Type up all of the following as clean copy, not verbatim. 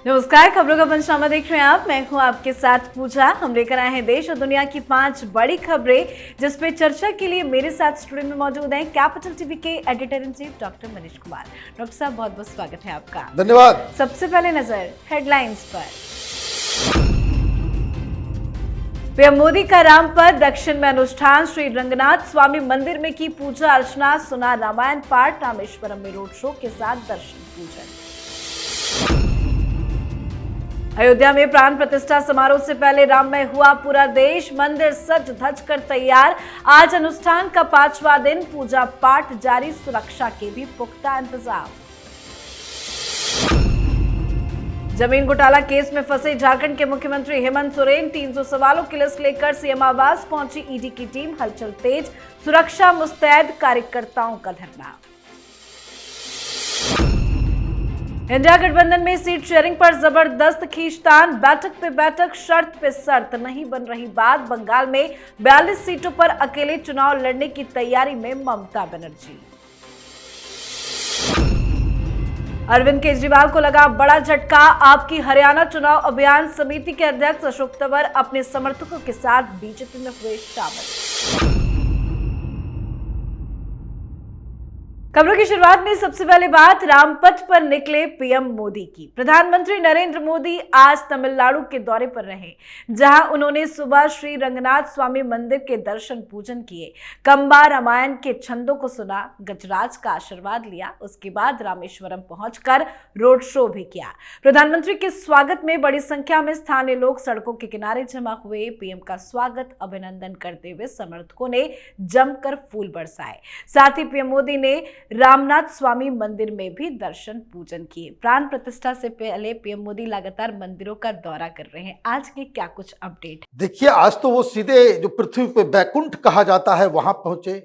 नमस्कार, खबरों का पंचनामा देख रहे हैं आप। मैं हूं आपके साथ पूजा। हम लेकर आए हैं देश और दुनिया की 5 बड़ी खबरें, जिस पे चर्चा के लिए मेरे साथ स्टूडियो में मौजूद हैं कैपिटल टीवी के editor in chief doctor Manish Kumar. Doctor साहब, बहुत बहुत स्वागत है आपका। धन्यवाद। सबसे पहले नजर हेडलाइंस पर। पीएम मोदी का रामपथ दक्षिण में अनुष्ठान, श्री रंगनाथ स्वामी मंदिर में की पूजा अर्चना, सुना रामायण पाठ, रामेश्वरम में रोड शो के साथ दर्शन पूजन। अयोध्या में प्राण प्रतिष्ठा समारोह से पहले राममय हुआ पूरा देश, मंदिर सज धज कर तैयार। आज अनुष्ठान का 5वां दिन, पूजा पाठ जारी, सुरक्षा के भी पुख्ता इंतजाम। जमीन घोटाला केस में फंसे झारखंड के मुख्यमंत्री हेमंत सोरेन, 300 सवालों की लिस्ट लेकर सीएम आवास पहुंची ईडी की टीम, हलचल तेज, सुरक्षा मुस्तैद, कार्यकर्ताओं का धरना। इंडिया गठबंधन में सीट शेयरिंग पर जबरदस्त खींचतान, बैठक पे बैठक, शर्त पे शर्त, नहीं बन रही बात। बंगाल में 42 सीटों पर अकेले चुनाव लड़ने की तैयारी में ममता बनर्जी। अरविंद केजरीवाल को लगा बड़ा झटका, आपकी हरियाणा चुनाव अभियान समिति के अध्यक्ष अशोक तंवर अपने समर्थकों के साथ बीजेपी में हुए शामिल। खबरों की शुरुआत में सबसे पहले बात रामपथ पर निकले पीएम मोदी की। प्रधानमंत्री नरेंद्र मोदी आज तमिलनाडु के दौरे पर रहे, जहां उन्होंने सुबह श्री रंगनाथ स्वामी मंदिर के दर्शन पूजन किए, कंबा रामायण के छंदों को सुना, गजराज का आशीर्वाद लिया। उसके बाद रामेश्वरम पहुंचकर रोड शो भी किया। प्रधानमंत्री के स्वागत में बड़ी संख्या में स्थानीय लोग सड़कों के किनारे जमा हुए। पीएम का स्वागत अभिनंदन करते हुए समर्थकों ने जमकर फूल बरसाए। साथ ही पीएम मोदी ने रामनाथ स्वामी मंदिर में भी दर्शन पूजन किए। प्राण प्रतिष्ठा से पहले पीएम मोदी लगातार मंदिरों का दौरा कर रहे हैं। आज के क्या कुछ अपडेट? देखिए, आज तो वो सीधे जो पृथ्वी पे बैकुंठ कहा जाता है वहां पहुंचे।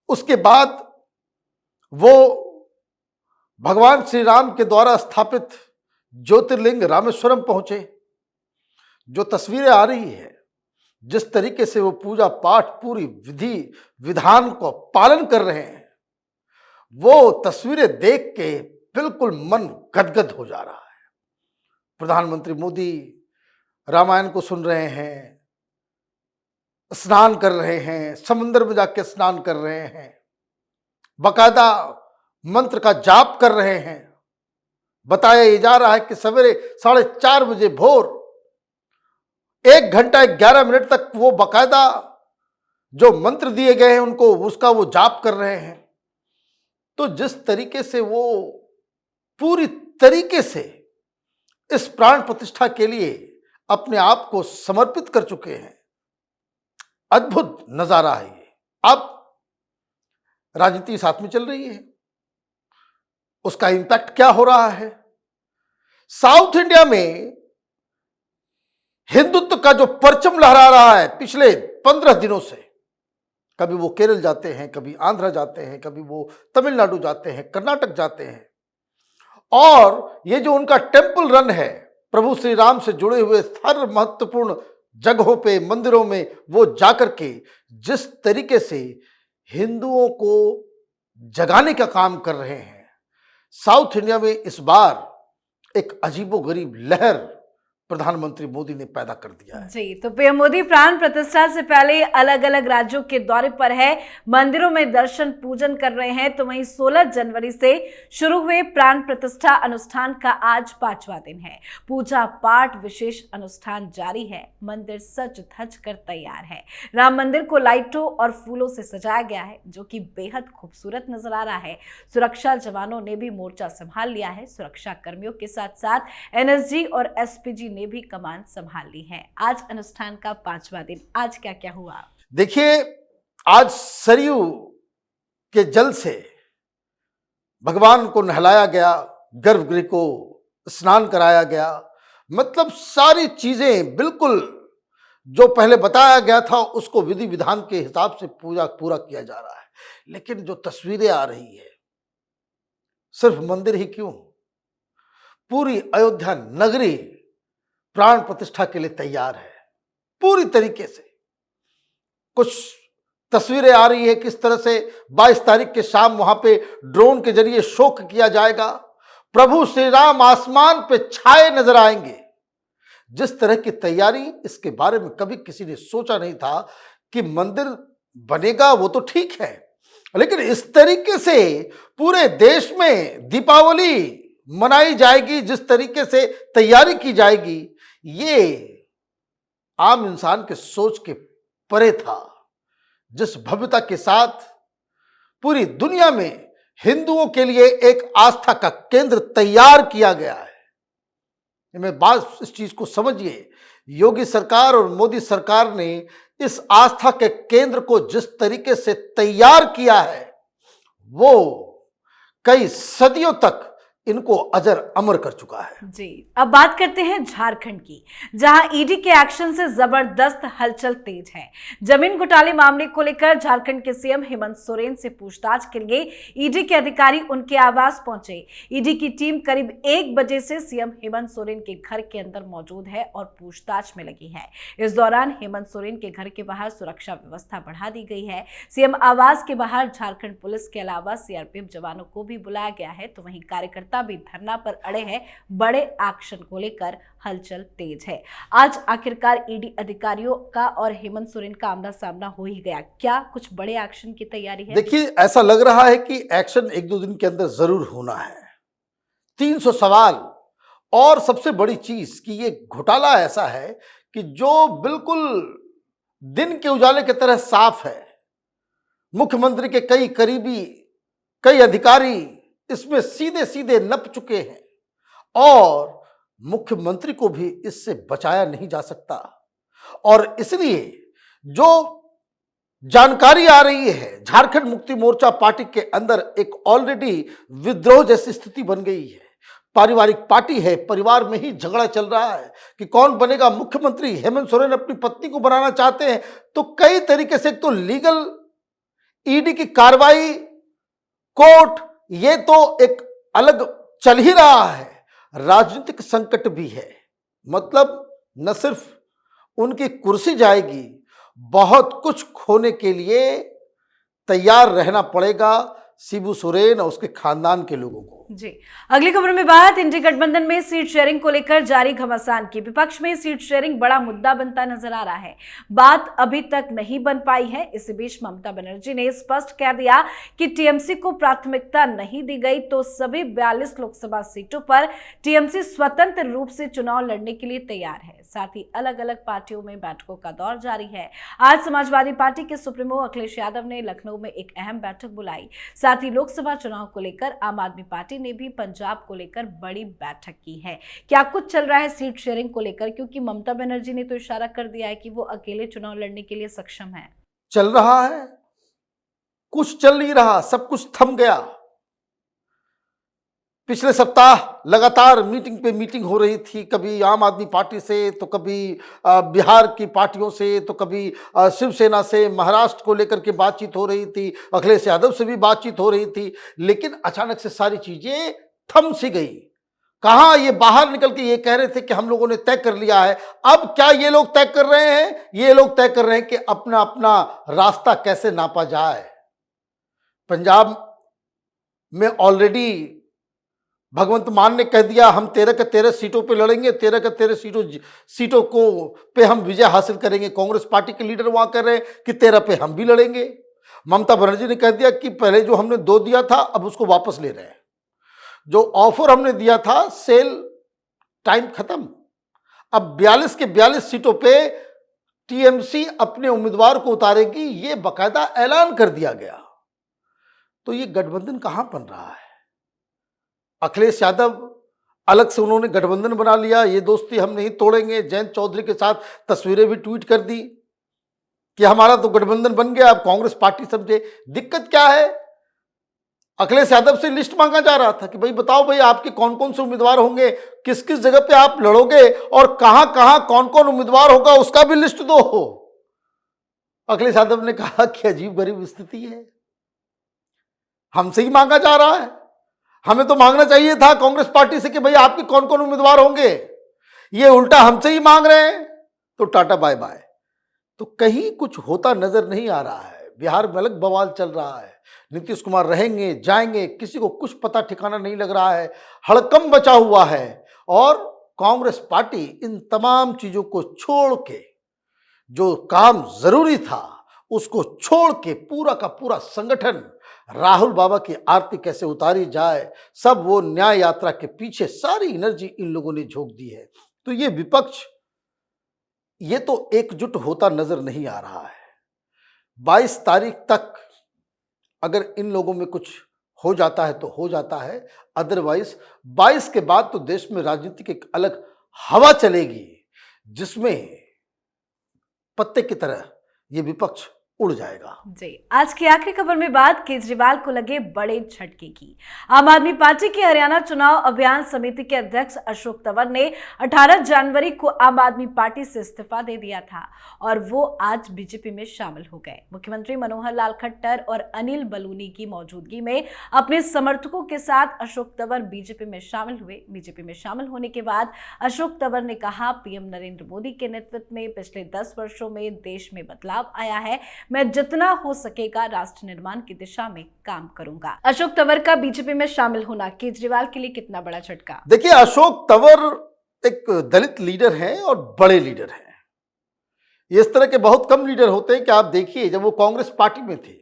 उसके बाद वो भगवान श्री राम के द्वारा स्थापित ज्योतिर्लिंग रामेश्वरम पहुंचे। जो तस्वीरें आ रही है, जिस तरीके से वो पूजा पाठ पूरी विधि विधान को पालन कर रहे हैं, वो तस्वीरें देख के बिल्कुल मन गदगद हो जा रहा है। प्रधानमंत्री मोदी रामायण को सुन रहे हैं, स्नान कर रहे हैं, समुद्र में जाके स्नान कर रहे हैं, बकायदा मंत्र का जाप कर रहे हैं। बताया जा रहा है कि सवेरे 4:30 बजे भोर 1 घंटा 11 मिनट तक वो बकायदा जो मंत्र दिए गए हैं उनको उसका वो जाप कर रहे हैं। तो जिस तरीके से वो पूरी तरीके से इस प्राण प्रतिष्ठा के लिए अपने आप को समर्पित कर चुके हैं, अद्भुत नजारा है ये। अब राजनीति साथ में चल रही है, उसका इंपैक्ट क्या हो रहा है? साउथ इंडिया में हिंदुत्व का जो परचम लहरा रहा है पिछले 15 दिनों से, कभी वो केरल जाते हैं, कभी आंध्र जाते हैं, कभी वो तमिलनाडु जाते हैं, कर्नाटक जाते हैं, और ये जो उनका टेम्पल रन है, प्रभु श्री राम से जुड़े हुए हर महत्वपूर्ण जगहों पे, मंदिरों में वो जाकर के जिस तरीके से हिंदुओं को जगाने का काम कर रहे हैं, साउथ इंडिया में इस बार एक अजीबोगरीब लहर प्रधानमंत्री मोदी ने पैदा कर दिया है। जी, तो पीएम मोदी प्राण प्रतिष्ठा से पहले अलग अलग राज्यों के दौरे पर है, मंदिरों में दर्शन पूजन कर रहे हैं। तो वहीं 16 जनवरी से शुरू हुए प्राण प्रतिष्ठा अनुष्ठान का आज 5वां दिन है। पूजा पाठ विशेष अनुष्ठान जारी है, मंदिर सज धज कर तैयार है। राम मंदिर को लाइटों और फूलों से सजाया गया है, जो कि बेहद खूबसूरत नजर आ रहा है। सुरक्षा जवानों ने भी मोर्चा संभाल लिया है। सुरक्षा कर्मियों के साथ साथ एनएसजी और एसपीजी ने भी कमान संभाल ली है। आज अनुष्ठान का 5वां दिन, आज क्या क्या हुआ? देखिए, आज सरयू के जल से भगवान को नहलाया गया, गर्भगृह को स्नान कराया गया। मतलब सारी चीजें बिल्कुल जो पहले बताया गया था उसको विधि विधान के हिसाब से पूरा किया जा रहा है। लेकिन जो तस्वीरें आ रही है, सिर्फ मंदिर ही क्यों, पूरी अयोध्या नगरी प्राण प्रतिष्ठा के लिए तैयार है पूरी तरीके से। कुछ तस्वीरें आ रही है किस तरह से 22 तारीख के शाम वहां पे ड्रोन के जरिए शो किया जाएगा। प्रभु श्री राम आसमान पे छाए नजर आएंगे। जिस तरह की तैयारी, इसके बारे में कभी किसी ने सोचा नहीं था कि मंदिर बनेगा, वो तो ठीक है, लेकिन इस तरीके से पूरे देश में दीपावली मनाई जाएगी, जिस तरीके से तैयारी की जाएगी, ये आम इंसान के सोच के परे था। जिस भव्यता के साथ पूरी दुनिया में हिंदुओं के लिए एक आस्था का केंद्र तैयार किया गया है, मैं बात इस चीज को समझिए, योगी सरकार और मोदी सरकार ने इस आस्था के केंद्र को जिस तरीके से तैयार किया है, वो कई सदियों तक इनको अजर अमर कर चुका है। जी, अब बात करते हैं झारखंड की, जहां ईडी के एक्शन से जबरदस्त हलचल तेज है। जमीन घोटाले मामले को लेकर झारखंड के सीएम हेमंत सोरेन से पूछताछ के लिए ईडी के अधिकारी उनके आवास पहुंचे। ईडी की टीम करीब 1 बजे से सीएम हेमंत सोरेन के घर के अंदर मौजूद है और पूछताछ में लगी है। इस दौरान हेमंत सोरेन के घर के बाहर सुरक्षा व्यवस्था बढ़ा दी गई है। सीएम आवास के बाहर झारखंड पुलिस के अलावा सीआरपीएफ जवानों को भी बुलाया गया है, तो वहीं कार्यकर्ता भी धरना पर अड़े हैं। बड़े एक्शन को लेकर हलचल तेज है। आज आखिरकार ईडी अधिकारियों का और हेमंत सोरेन का आमना सामना हो ही गया। क्या कुछ बड़े एक्शन की तैयारी है? देखिए, ऐसा लग रहा है कि एक्शन 1-2 दिन के अंदर जरूर होना है। 300 सवाल, और सबसे बड़ी चीज कि ये घोटाला ऐसा है कि जो बिल्कुल दिन के उजाले की तरह साफ है। मुख्यमंत्री के कई करीबी, कई अधिकारी इसमें सीधे सीधे नप चुके हैं और मुख्यमंत्री को भी इससे बचाया नहीं जा सकता। और इसलिए जो जानकारी आ रही है, झारखंड मुक्ति मोर्चा पार्टी के अंदर एक ऑलरेडी विद्रोह जैसी स्थिति बन गई है। पारिवारिक पार्टी है, परिवार में ही झगड़ा चल रहा है कि कौन बनेगा मुख्यमंत्री। हेमंत सोरेन अपनी पत्नी को बनाना चाहते हैं, तो कई तरीके से, तो लीगल ईडी की कार्रवाई, कोर्ट, ये तो एक अलग चल ही रहा है, राजनीतिक संकट भी है। मतलब न सिर्फ उनकी कुर्सी जाएगी, बहुत कुछ खोने के लिए तैयार रहना पड़ेगा शिबू सोरेन और उसके खानदान के लोगों को। जी, अगली खबर में बात इंडी गठबंधन में सीट शेयरिंग को लेकर जारी घमासान की। विपक्ष में सीट शेयरिंग बड़ा मुद्दा बनता नजर आ रहा है। बात अभी तक नहीं बन पाई है। इसी बीच ममता बनर्जी ने स्पष्ट कह दिया कि टीएमसी को प्राथमिकता नहीं दी गई तो सभी 42 लोकसभा सीटों पर टीएमसी स्वतंत्र रूप से चुनाव लड़ने के लिए तैयार है। साथ ही अलग अलग पार्टियों में बैठकों का दौर जारी है। आज समाजवादी पार्टी के सुप्रीमो अखिलेश यादव ने लखनऊ में एक अहम बैठक बुलाई। साथ ही लोकसभा चुनाव को लेकर आम आदमी पार्टी ने भी पंजाब को लेकर बड़ी बैठक की है। क्या कुछ चल रहा है सीट शेयरिंग को लेकर, क्योंकि ममता बनर्जी ने तो इशारा कर दिया है कि वो अकेले चुनाव लड़ने के लिए सक्षम है। चल रहा है, कुछ चल नहीं रहा, सब कुछ थम गया। पिछले सप्ताह लगातार मीटिंग पे मीटिंग हो रही थी, कभी आम आदमी पार्टी से, तो कभी बिहार की पार्टियों से, तो कभी शिवसेना से, महाराष्ट्र को लेकर के बातचीत हो रही थी, अखिलेश यादव से भी बातचीत हो रही थी, लेकिन अचानक से सारी चीजें थम सी गई। कहाँ ये बाहर निकल के ये कह रहे थे कि हम लोगों ने तय कर लिया है। अब क्या ये लोग तय कर रहे हैं? ये लोग तय कर रहे हैं कि अपना अपना रास्ता कैसे नापा जाए। पंजाब में ऑलरेडी भगवंत मान ने कह दिया, हम 13 के 13 सीटों पे लड़ेंगे, 13 के 13 सीटों को पे हम विजय हासिल करेंगे। कांग्रेस पार्टी के लीडर वहां कह रहे हैं कि 13 पे हम भी लड़ेंगे। ममता बनर्जी ने कह दिया कि पहले जो हमने 2 दिया था अब उसको वापस ले रहे हैं। जो ऑफर हमने दिया था, सेल टाइम खत्म। अब 42 के 42 सीटों पे टीएमसी अपने उम्मीदवार को उतारेगी, ये बाकायदा ऐलान कर दिया गया। तो ये गठबंधन कहां बन रहा है? अखिलेश यादव अलग से उन्होंने गठबंधन बना लिया, ये दोस्ती हम नहीं तोड़ेंगे। जयंत चौधरी के साथ तस्वीरें भी ट्वीट कर दी कि हमारा तो गठबंधन बन गया, अब कांग्रेस पार्टी समझे। दिक्कत क्या है? अखिलेश यादव से लिस्ट मांगा जा रहा था कि भाई बताओ भाई आपके कौन कौन से उम्मीदवार होंगे, किस किस जगह पे आप लड़ोगे और कहां कहां कौन कौन उम्मीदवार होगा, उसका भी लिस्ट दो। अखिलेश यादव ने कहा कि अजीब गरीब स्थिति है, हमसे ही मांगा जा रहा है। हमें तो मांगना चाहिए था कांग्रेस पार्टी से कि भाई आपके कौन कौन उम्मीदवार होंगे, ये उल्टा हमसे ही मांग रहे हैं, तो टाटा बाय बाय। तो कहीं कुछ होता नजर नहीं आ रहा है। बिहार में अलग बवाल चल रहा है। नीतीश कुमार रहेंगे जाएंगे, किसी को कुछ पता ठिकाना नहीं लग रहा है, हड़कंप बचा हुआ है। और कांग्रेस पार्टी इन तमाम चीजों को छोड़ के, जो काम जरूरी था उसको छोड़ के, पूरा का पूरा संगठन राहुल बाबा की आरती कैसे उतारी जाए, सब वो न्याय यात्रा के पीछे सारी एनर्जी इन लोगों ने झोंक दी है। तो ये विपक्ष ये तो एकजुट होता नजर नहीं आ रहा है। 22 तारीख तक अगर इन लोगों में कुछ हो जाता है तो हो जाता है, अदरवाइज 22 के बाद तो देश में राजनीति की एक अलग हवा चलेगी, जिसमें पत्ते की तरह ये विपक्ष उड़ जाएगा। जी, आज की आखिरी खबर में बात केजरीवाल को लगे बड़े झटके की। आम आदमी पार्टी के हरियाणा चुनाव अभियान समिति के अध्यक्ष अशोक तंवर ने 18 जनवरी को आम आदमी पार्टी से इस्तीफा दे दिया था और वो आज बीजेपी में शामिल हो गए। मुख्यमंत्री मनोहर लाल खट्टर और अनिल बलूनी की मौजूदगी में अपने समर्थकों के साथ अशोक तंवर बीजेपी में शामिल हुए। बीजेपी में शामिल होने के बाद अशोक तंवर ने कहा, पीएम नरेंद्र मोदी के नेतृत्व में पिछले 10 वर्षों में देश में बदलाव आया है, मैं जितना हो सकेगा राष्ट्र निर्माण की दिशा में काम करूंगा। अशोक तंवर का बीजेपी में शामिल होना केजरीवाल के लिए कितना बड़ा झटका? देखिए, अशोक तंवर एक दलित लीडर हैं और बड़े लीडर हैं। इस तरह के बहुत कम लीडर होते हैं कि आप देखिए, जब वो कांग्रेस पार्टी में थे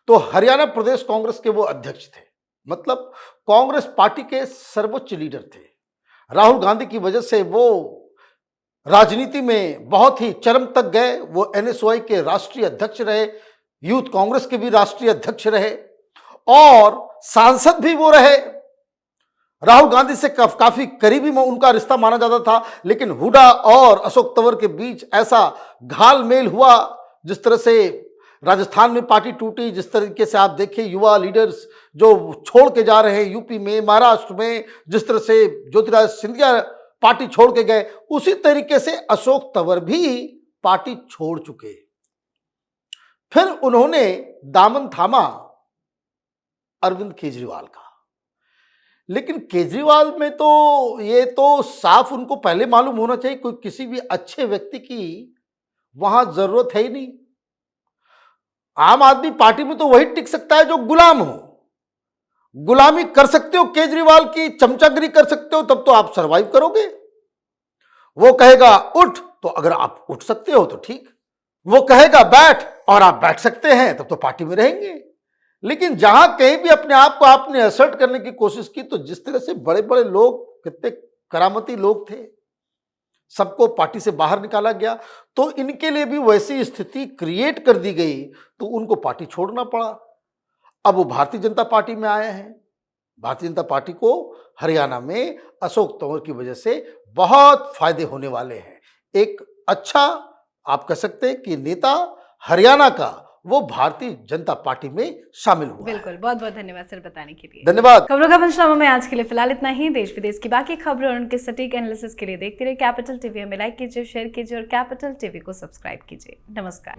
तो हरियाणा प्रदेश कांग्रेस के वो अध्यक्ष थे, मतलब कांग्रेस पार्टी के सर्वोच्च लीडर थे। राहुल गांधी की वजह से वो राजनीति में बहुत ही चरम तक गए। वो एनएसयूआई के राष्ट्रीय अध्यक्ष रहे, यूथ कांग्रेस के भी राष्ट्रीय अध्यक्ष रहे और सांसद भी वो रहे। राहुल गांधी से काफी करीबी में उनका रिश्ता माना जाता था, लेकिन हुड्डा और अशोक तंवर के बीच ऐसा घालमेल हुआ, जिस तरह से राजस्थान में पार्टी टूटी, जिस तरीके से आप देखिए युवा लीडर्स जो छोड़ के जा रहे हैं यूपी में, महाराष्ट्र में, जिस तरह से ज्योतिरादित्य सिंधिया पार्टी छोड़ के गए, उसी तरीके से अशोक तंवर भी पार्टी छोड़ चुके। फिर उन्होंने दामन थामा अरविंद केजरीवाल का, लेकिन केजरीवाल में तो ये तो साफ उनको पहले मालूम होना चाहिए, कोई किसी भी अच्छे व्यक्ति की वहां जरूरत है ही नहीं। आम आदमी पार्टी में तो वही टिक सकता है जो गुलाम हो। गुलामी कर सकते हो, केजरीवाल की चमचागिरी कर सकते हो, तब तो आप सरवाइव करोगे। वो कहेगा उठ, तो अगर आप उठ सकते हो तो ठीक, वो कहेगा बैठ और आप बैठ सकते हैं, तब तो पार्टी में रहेंगे। लेकिन जहां कहीं भी अपने आप को आपने असर्ट करने की कोशिश की, तो जिस तरह से बड़े बड़े लोग, कितने करामती लोग थे, सबको पार्टी से बाहर निकाला गया, तो इनके लिए भी वैसी स्थिति क्रिएट कर दी गई, तो उनको पार्टी छोड़ना पड़ा। अब वो भारतीय जनता पार्टी में आए हैं। भारतीय जनता पार्टी को हरियाणा में अशोक तंवर की वजह से बहुत फायदे होने वाले हैं। एक अच्छा आप कह सकते हैं कि नेता हरियाणा का वो भारतीय जनता पार्टी में शामिल हुआ। बिल्कुल, बहुत बहुत धन्यवाद सर बताने के लिए। धन्यवाद। खबरों का पंचनामा में आज के लिए फिलहाल इतना ही। देश विदेश की बाकी खबरें और उनके सटीक एनालिसिस के लिए देखते रहिए कैपिटल टीवी। हमें लाइक कीजिए, शेयर कीजिए और कैपिटल टीवी को सब्सक्राइब कीजिए। नमस्कार।